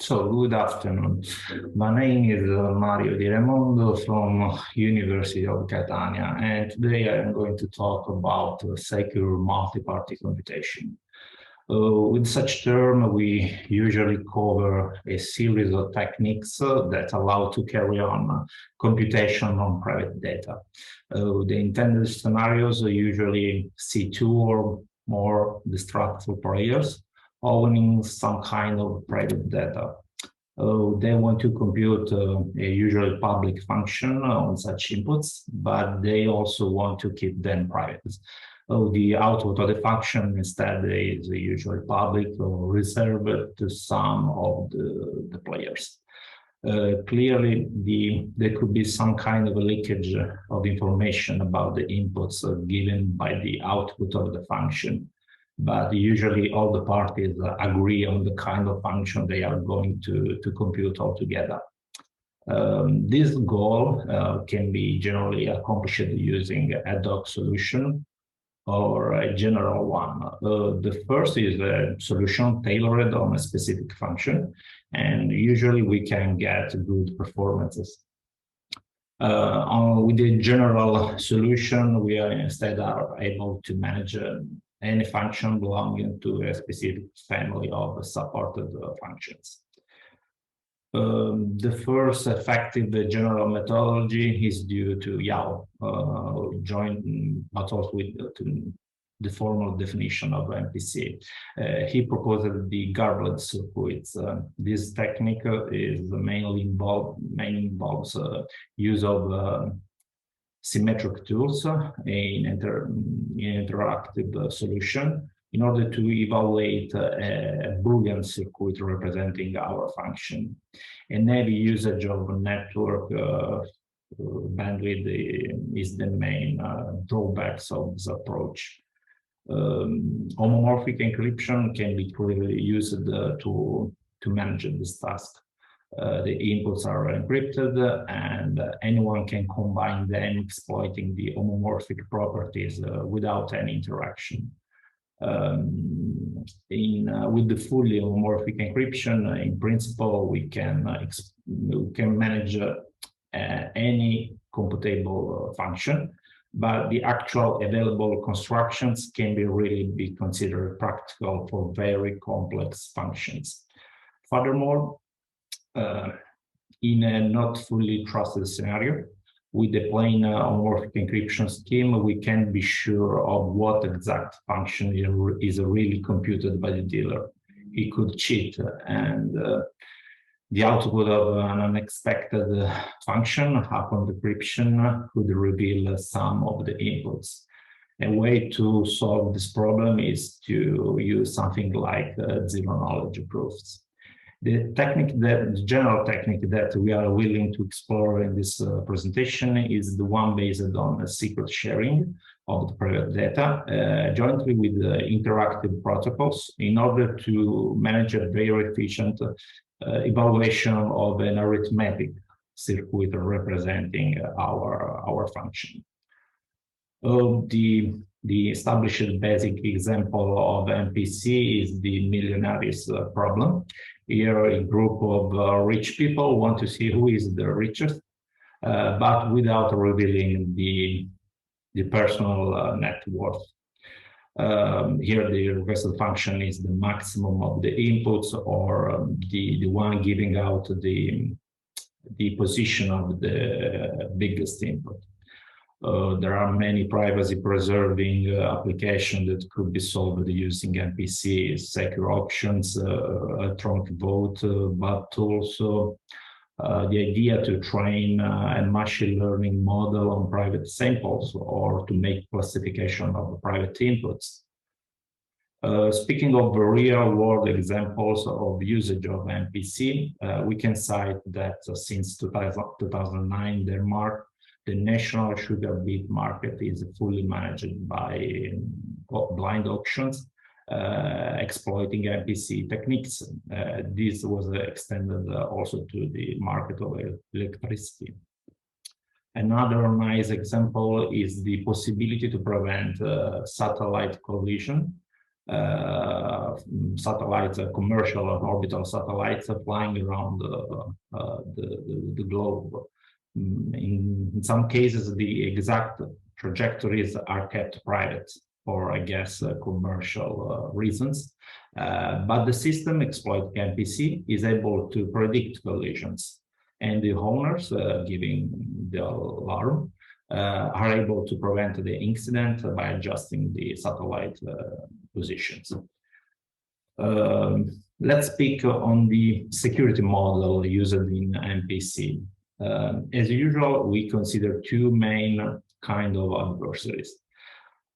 Good afternoon. My name is Mario Di Raimondo from University of Catania, and today I am going to talk about secure multi-party computation. With such term, we usually cover a series of techniques that allow to carry on computation on private data. The intended scenarios usually see two or more destructive players owning some kind of private data. They want to compute a usually public function on such inputs, but they also want to keep them private. The output of the function instead is usually public or reserved to some of the players. Clearly, there could be some kind of a leakage of information about the inputs given by the output of the function, but usually all the parties agree on the kind of function they are going to compute altogether. This goal can be generally accomplished using ad hoc solution or a general one. The first is a solution tailored on a specific function, and usually we can get good performances. With the general solution, we are instead able to manage any function belonging to a specific family of supported functions. The first effective general methodology is due to Yao, joined but also with the formal definition of MPC. He proposed the garblet circuits. This technique is mainly involves use of symmetric tools in interactive solution in order to evaluate a Boolean circuit representing our function. And heavy usage of network bandwidth is the main drawbacks of this approach. Homomorphic encryption can be clearly used to manage this task. The inputs are encrypted and anyone can combine them exploiting the homomorphic properties without any interaction. With the fully homomorphic encryption, in principle, we can manage any computable function, but the actual available constructions can really be considered practical for very complex functions. Furthermore, in a not fully trusted scenario, with the plain homomorphic encryption scheme, we can be sure of what exact function is really computed by the dealer. He could cheat, and the output of an unexpected function upon decryption could reveal some of the inputs. A way to solve this problem is to use something like zero-knowledge proofs. The general technique that we are willing to explore in this presentation is the one based on secret sharing of the private data jointly with interactive protocols in order to manage a very efficient evaluation of an arithmetic circuit representing our function. The established basic example of MPC is the millionaires problem. Here, a group of rich people want to see who is the richest, but without revealing the personal net worth. Here, the requested function is the maximum of the inputs or the one giving out the position of the biggest input. There are many privacy-preserving applications that could be solved using MPC, secure options, electronic vote, but also the idea to train a machine learning model on private samples or to make classification of private inputs. Speaking of real-world examples of usage of MPC, we can cite that since 2009, Denmark, the national sugar beet market is fully managed by blind auctions, exploiting MPC techniques. This was extended also to the market of electricity. Another nice example is the possibility to prevent satellite collision satellites, commercial orbital satellites flying around the globe. In some cases, the exact trajectories are kept private for, I guess, commercial reasons. But the system exploiting MPC is able to predict collisions, and the owners, giving the alarm, are able to prevent the incident by adjusting the satellite positions. Let's speak on the security model used in MPC. As usual, we consider two main kind of adversaries.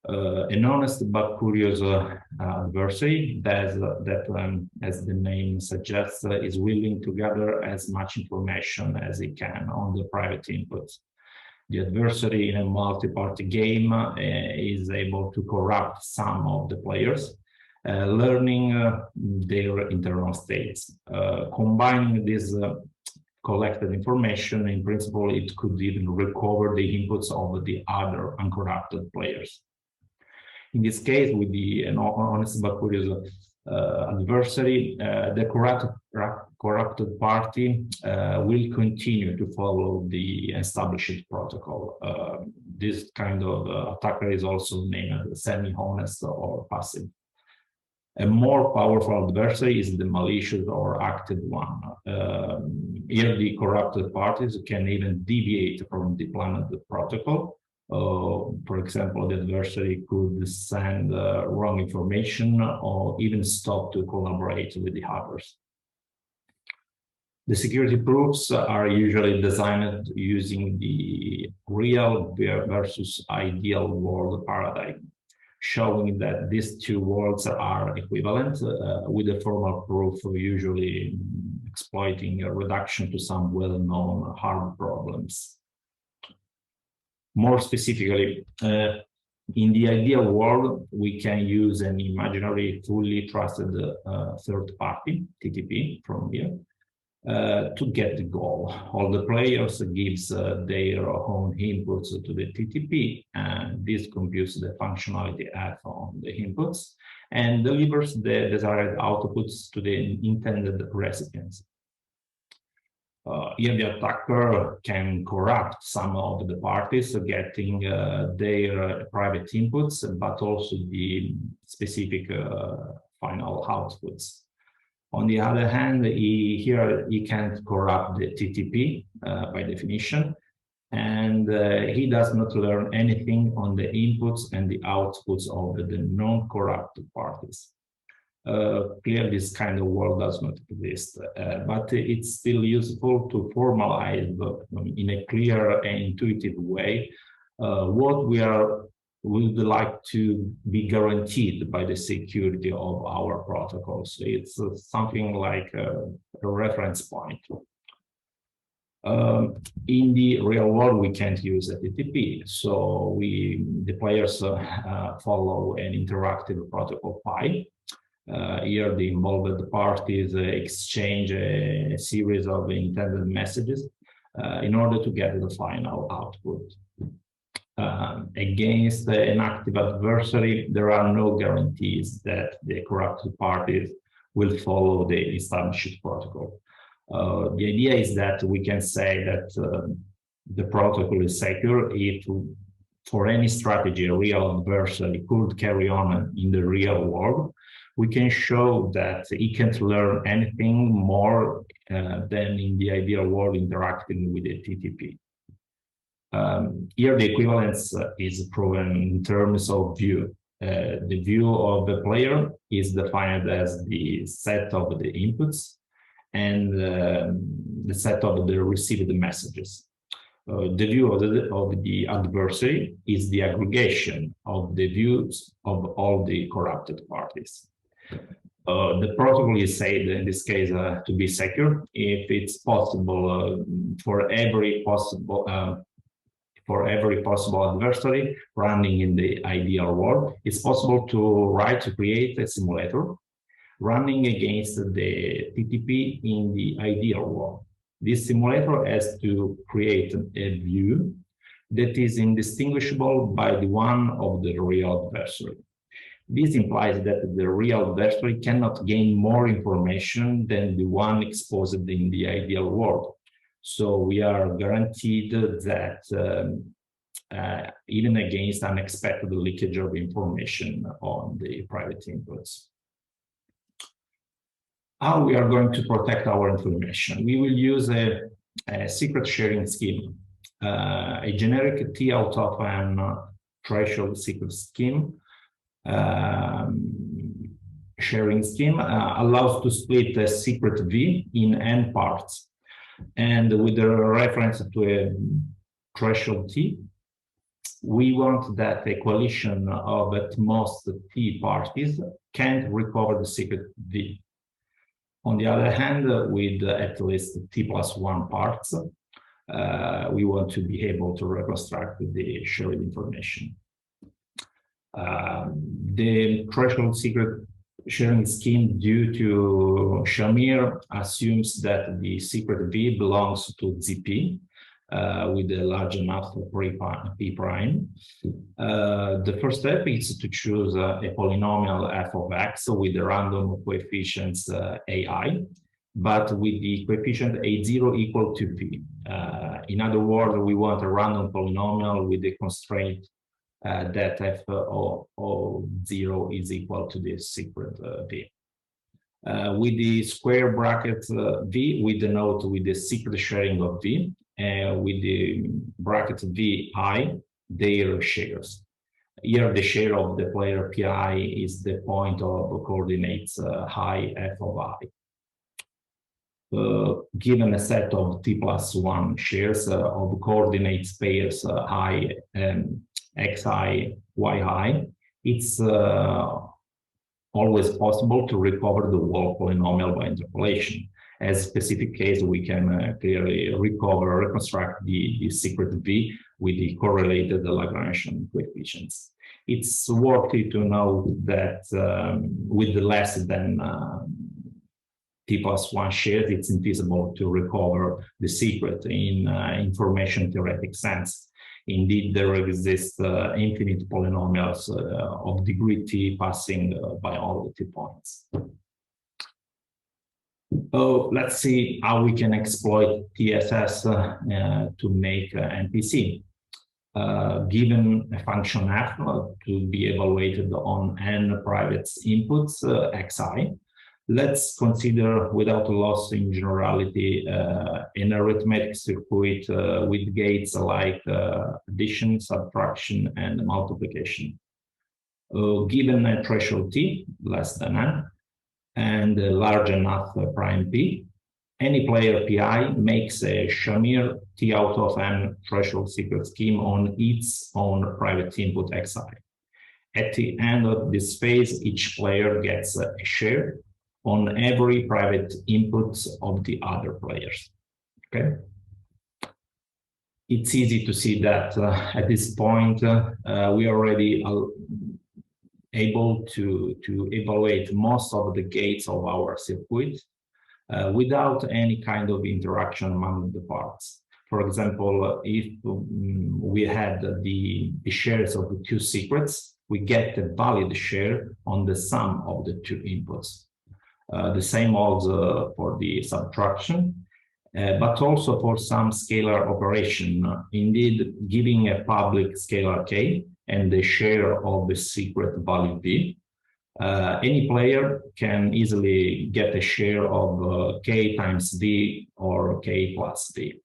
An honest but curious adversary that as the name suggests, is willing to gather as much information as he can on the private inputs. The adversary in a multi-party game is able to corrupt some of the players, learning their internal states. Combining this collected information, in principle, it could even recover the inputs of the other uncorrupted players. In this case, with the honest but curious adversary, the corrupted party will continue to follow the established protocol. This kind of attacker is also named semi-honest or passive. A more powerful adversary is the malicious or active one. Here, the corrupted parties can even deviate from the planned protocol. For example, the adversary could send wrong information or even stop to collaborate with the others. The security proofs are usually designed using the real versus ideal world paradigm, showing that these two worlds are equivalent, with a formal proof usually exploiting a reduction to some well-known hard problems. More specifically, in the ideal world, we can use an imaginary, fully trusted third party, TTP, from here, to get the goal. All the players gives their own inputs to the TTP, and this computes the functionality F on the inputs and delivers the desired outputs to the intended recipients. Here, the attacker can corrupt some of the parties, getting their private inputs, but also the specific final outputs. On the other hand, he can't corrupt the TTP by definition, and he does not learn anything on the inputs and the outputs of the non-corrupted parties. Clearly, this kind of world does not exist, but it's still useful to formalize in a clear and intuitive way what would like to be guaranteed by the security of our protocols. It's something like a reference point. In the real world, we can't use a TTP, so the players follow an interactive protocol pi. Here, the involved parties exchange a series of intended messages in order to get the final output. Against an active adversary, there are no guarantees that the corrupted parties will follow the established protocol. The idea is that we can say that the protocol is secure if, for any strategy, a real adversary could carry on in the real world. We can show that he can't learn anything more than in the ideal world interacting with the TTP. Here, the equivalence is proven in terms of view. The view of the player is defined as the set of the inputs and the set of the received messages. The view of the adversary is the aggregation of the views of all the corrupted parties. The protocol is said in this case to be secure if it's possible for every possible adversary running in the ideal world. It's possible to create a simulator running against the TTP in the ideal world. This simulator has to create a view that is indistinguishable by the one of the real adversary. This implies that the real adversary cannot gain more information than the one exposed in the ideal world. So we are guaranteed that even against unexpected leakage of information on the private inputs. How we are going to protect our information? We will use a secret sharing scheme, a generic T out of an threshold secret scheme. Sharing scheme allows to split a secret V in n parts, and with a reference to a threshold T, we want that a coalition of at most T parties can't recover the secret V. On the other hand, with at least T+1 parts, we want to be able to reconstruct the shared information. The threshold secret sharing scheme due to Shamir assumes that the secret V belongs to ZP with a large enough P prime. The first step is to choose a polynomial f of x with the random coefficients AI, but with the coefficient A0 equal to P. In other words, we want a random polynomial with the constraint that f of 0 is equal to the secret V. With the square bracket V, we denote with the secret sharing of V, with the bracket VI, their shares. Here, the share of the player PI is the point of coordinates I f of I. Given a set of T+1 shares of coordinates pairs I and xi, yi, it's always possible to recover the whole polynomial by interpolation. As a specific case, we can clearly reconstruct the secret V with the correlated Lagrangian coefficients. It's worthy to note that with the less than T+1 shares, it's infeasible to recover the secret in information theoretic sense. Indeed, there exist infinite polynomials of degree T passing by all the T points. So let's see how we can exploit TSS to make NPC. Given a function f to be evaluated on n private inputs xi, let's consider, without loss in generality, an arithmetic circuit with gates like addition, subtraction, and multiplication. Given a threshold T less than n and a large enough prime P, any player PI makes a Shamir T out of n threshold secret scheme on its own private input xi. At the end of this phase, each player gets a share on every private input of the other players. Okay. It's easy to see that at this point we are already able to evaluate most of the gates of our circuit without any kind of interaction among the parts. For example, if we had the shares of the two secrets, we get a valid share on the sum of the two inputs. The same holds for the subtraction, but also for some scalar operation. Indeed, giving a public scalar k and the share of the secret value v, any player can easily get a share of k times v or k plus v.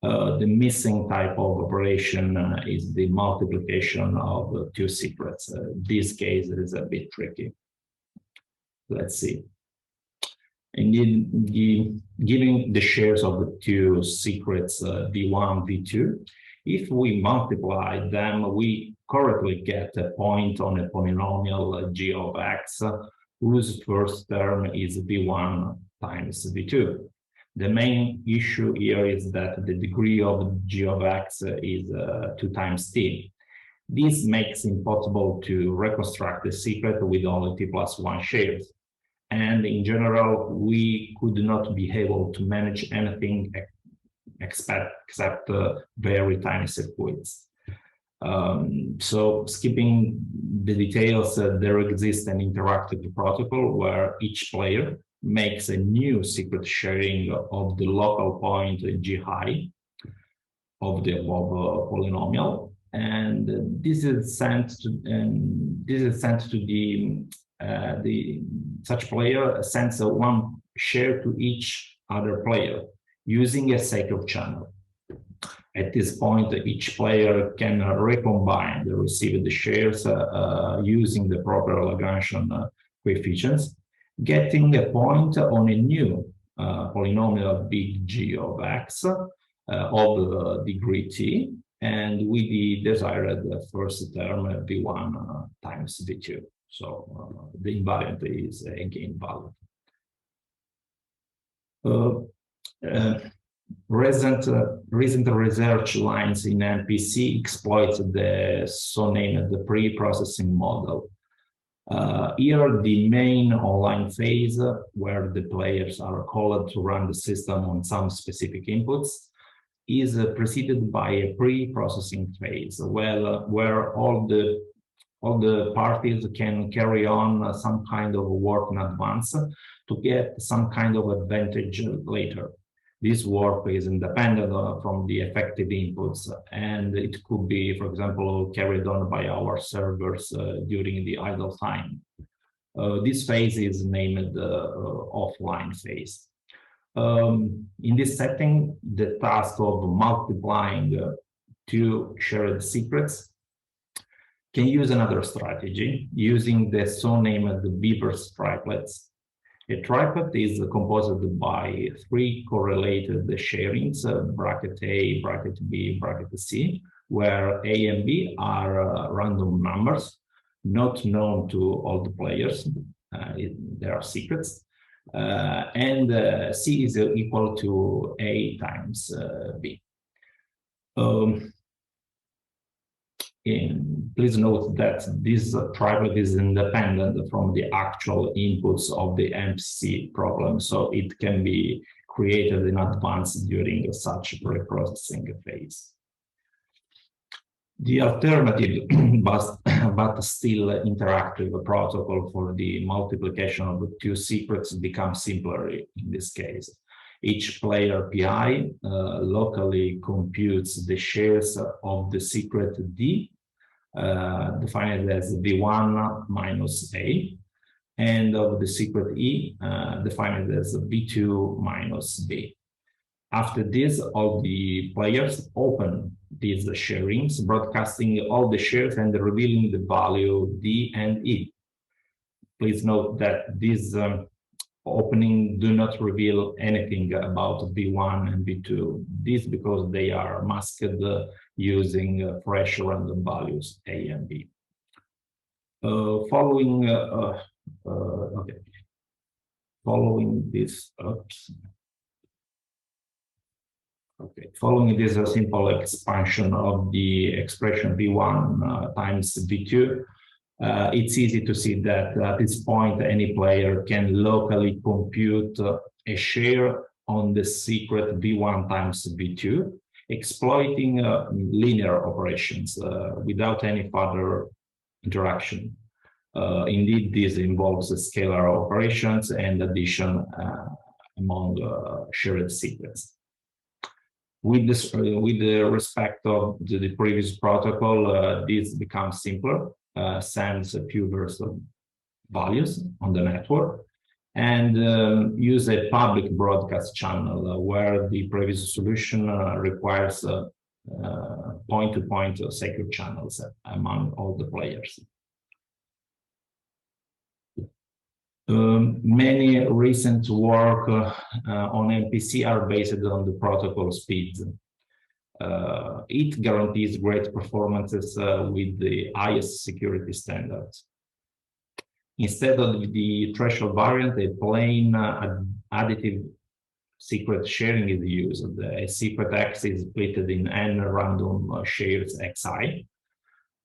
The missing type of operation is the multiplication of the two secrets. This case is a bit tricky. Let's see. Indeed, giving the shares of the two secrets v1, v2, if we multiply them, we correctly get a point on a polynomial g of x, whose first term is v1 times v2. The main issue here is that the degree of g of x is 2 times t. This makes it impossible to reconstruct the secret with only t+1 shares. And in general, we could not be able to manage anything except very tiny circuits. So skipping the details, there exists an interactive protocol where each player makes a new secret sharing of the local point g high of the above polynomial, and this is sent to the such player sends one share to each other player using a secure channel. At this point, each player can recombine the received shares using the proper Lagrangian coefficients, getting a point on a new polynomial big G of x of degree t, and with the desired first term v1 times v2. So the invariant is again valid. Recent research lines in MPC exploit the so-named pre-processing model. Here, the main online phase, where the players are called to run the system on some specific inputs, is preceded by a pre-processing phase, where all the parties can carry on some kind of work in advance to get some kind of advantage later. This work is independent from the effective inputs, and it could be, for example, carried on by our servers during the idle time. This phase is named offline phase. In this setting, the task of multiplying two shared secrets can use another strategy using the so-named Beaver's triplets. A triplet is composed by three correlated sharings, bracket A, bracket B, bracket C, where A and B are random numbers, not known to all the players. There are secrets. And C is equal to A times B. Please note that this triplet is independent from the actual inputs of the MPC problem, so it can be created in advance during such pre-processing phase. The alternative, but still interactive protocol for the multiplication of the two secrets becomes simpler in this case. Each player PI locally computes the shares of the secret D, defined as V1 minus A, and of the secret E, defined as V2 minus B. After this, all the players open these sharings, broadcasting all the shares and revealing the value D and E. Please note that these opening do not reveal anything about V1 and V2. This because they are masked using fresh random values A and B. Following this simple expansion of the expression V1 times V2, it's easy to see that at this point, any player can locally compute a share on the secret V1 times V2, exploiting linear operations without any further interaction. Indeed, this involves scalar operations and addition among shared secrets. With the respect of the previous protocol, this becomes simpler. Sends a few bursts of values on the network and use a public broadcast channel where the previous solution requires point-to-point secure channels among all the players. Many recent work on MPC are based on the protocol speeds. It guarantees great performances with the highest security standards. Instead of the threshold variant, a plain additive secret sharing is used. A secret X is split in n random shares Xi.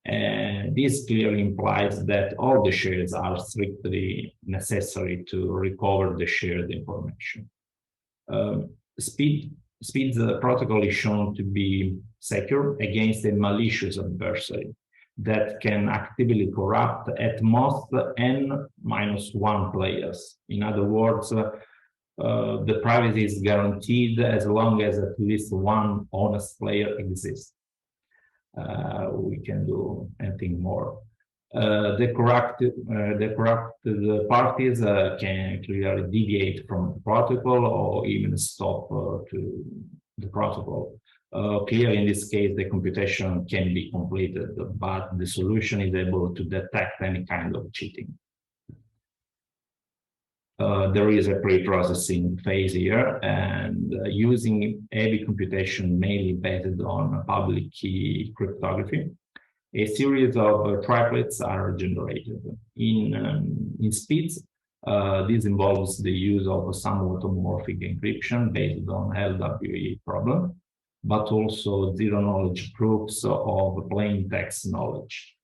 And this clearly implies that all the shares are strictly necessary to recover the shared information. Speed SPID's protocol is shown to be secure against a malicious adversary that can actively corrupt at most n-1 players. In other words, the privacy is guaranteed as long as at least one honest player exists. We can do anything more. The corrupted parties can clearly deviate from the protocol or even stop to the protocol. Clearly, in this case, the computation can be completed, but the solution is able to detect any kind of cheating. There is a pre-processing phase here, and using heavy computation mainly based on public key cryptography, a series of triplets are generated. In SPIDs, this involves the use of some automorphic encryption based on LWE problem, but also zero-knowledge proofs of plain text knowledge.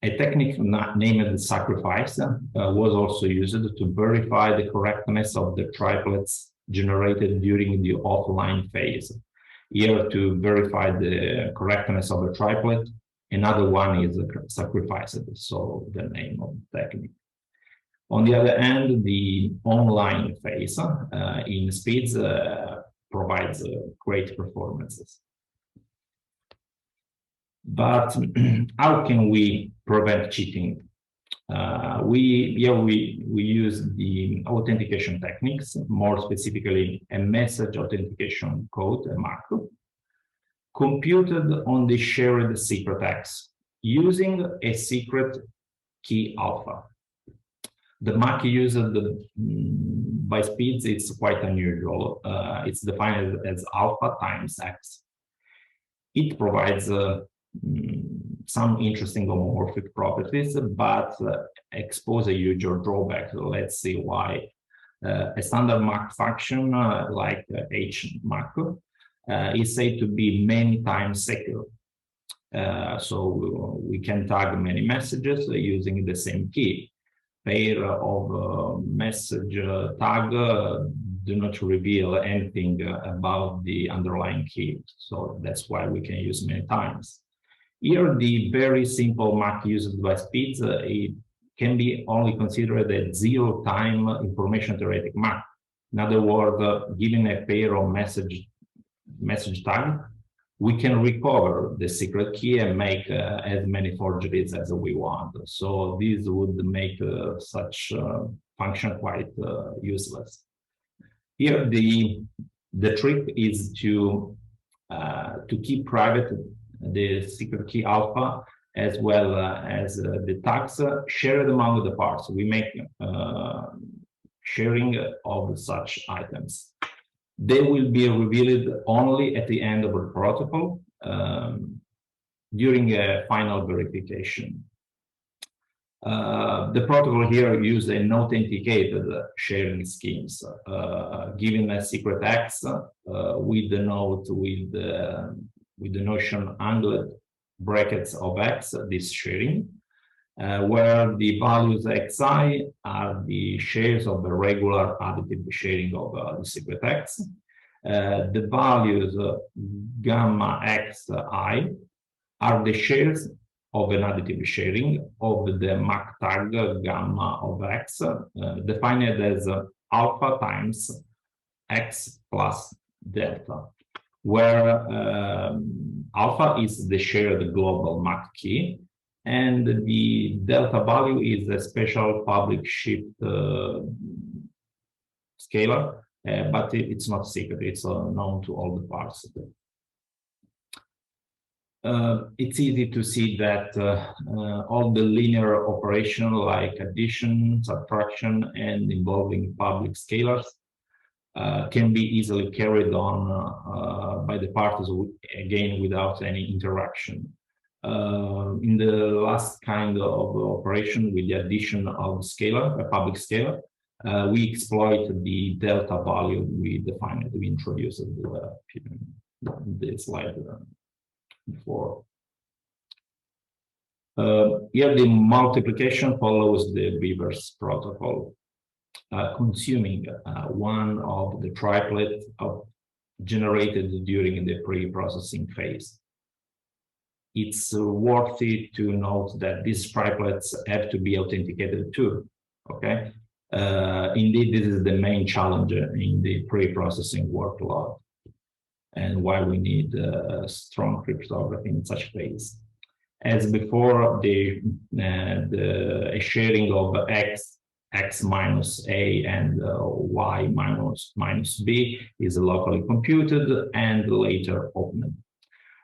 A technique named sacrifice was also used to verify the correctness of the triplets generated during the offline phase. Here, to verify the correctness of a triplet, another one is sacrificed, so the name of the technique. On the other hand, the online phase in SPIDs provides great performances. But how can we prevent cheating? We use the authentication techniques, more specifically a message authentication code, a MAC, computed on the shared secret X using a secret key alpha. The MAC used by SPIDs is quite unusual. It's defined as alpha times X. It provides some interesting homomorphic properties, but expose a huge drawback. So let's see why. A standard MAC function like HMAC is said to be many times secure. So we can tag many messages using the same key. Pair of message tag do not reveal anything about the underlying key. So that's why we can use many times. Here, the very simple MAC used by SPIDs it can be only considered a zero-time information theoretic MAC. In other words, given a pair of message tag, we can recover the secret key and make as many forgeries as we want. So this would make such function quite useless. Here, the trick is to keep private the secret key alpha as well as the tags shared among the parts. We make sharing of such items. They will be revealed only at the end of the protocol during a final verification. The protocol here uses an authenticated sharing schemes. Given a secret X, we denote with the notion angled brackets of X, this sharing, where the values Xi are the shares of the regular additive sharing of the secret X. The values gamma Xi are the shares of an additive sharing of the MAC tag gamma of X, defined as alpha times X plus delta, where alpha is the shared global MAC key, and the delta value is a special public shift scalar, but it's not secret, it's known to all the parts. It's easy to see that all the linear operation like addition, subtraction, and involving public scalars can be easily carried on by the parties, again, without any interaction. In the last kind of operation with the addition of scalar, a public scalar, we exploit the delta value we defined, we introduced the slide before. Here the multiplication follows the reverse protocol, consuming one of the triplet of generated during the pre-processing phase. It's worthy to note that these triplets have to be authenticated too, okay? Indeed, this is the main challenge in the pre-processing workload and why we need strong cryptography in such phase. As before, the sharing of x minus a and y minus b is locally computed and later opened.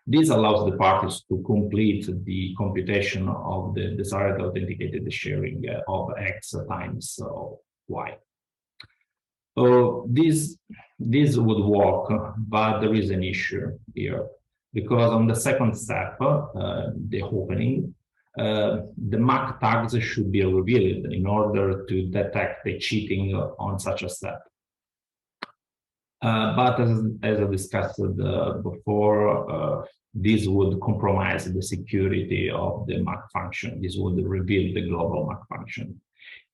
This allows the parties to complete the computation of the desired authenticated sharing of x times y. This would work, but there is an issue here, because on the second step, the opening, the MAC tags should be revealed in order to detect the cheating on such a step. But as I discussed before, this would compromise the security of the MAC function. This would reveal the global MAC function.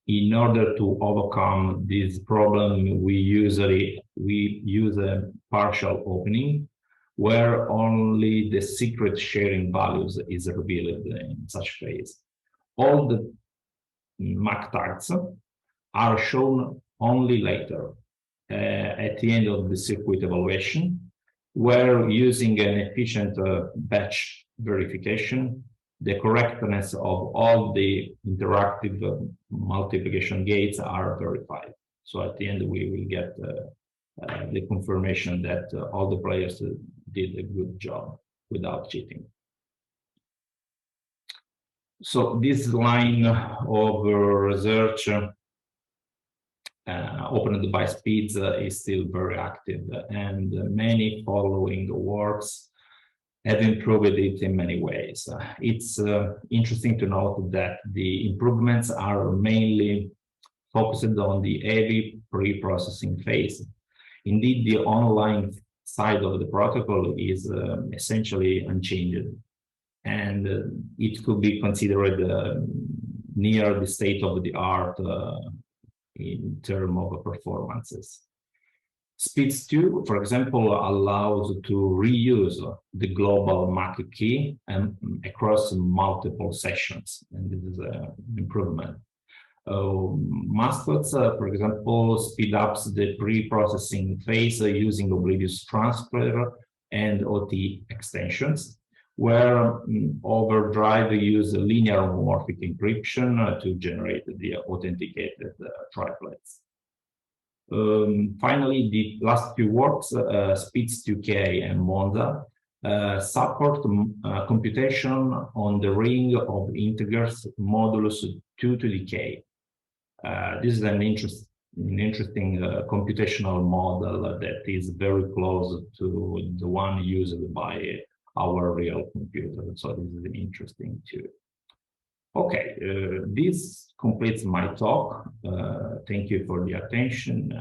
In order to overcome this problem, we use a partial opening where only the secret sharing values is revealed in such phase. All the MAC tags are shown only later, at the end of the circuit evaluation, where using an efficient batch verification, the correctness of all the interactive multiplication gates are verified. So at the end, we will get the confirmation that all the players did a good job without cheating. So this line of research opened by Speeds is still very active, and many following works have improved it in many ways. It's interesting to note that the improvements are mainly focused on the heavy pre-processing phase. Indeed, the online side of the protocol is essentially unchanged, and it could be considered near the state of the art in terms of performances. Speeds 2, for example, allows to reuse the global MAC key across multiple sessions, and this is an improvement. Mascots, for example, speed ups the pre-processing phase using oblivious transfer and OT extensions, where Overdrive use linear homomorphic encryption to generate the authenticated triplets. Finally, the last few works, Speeds 2K and Monza, support computation on the ring of integers modulus 2 to the k. This is an interesting computational model that is very close to the one used by our real computer. So this is interesting too. Okay, this completes my talk. Thank you for the attention.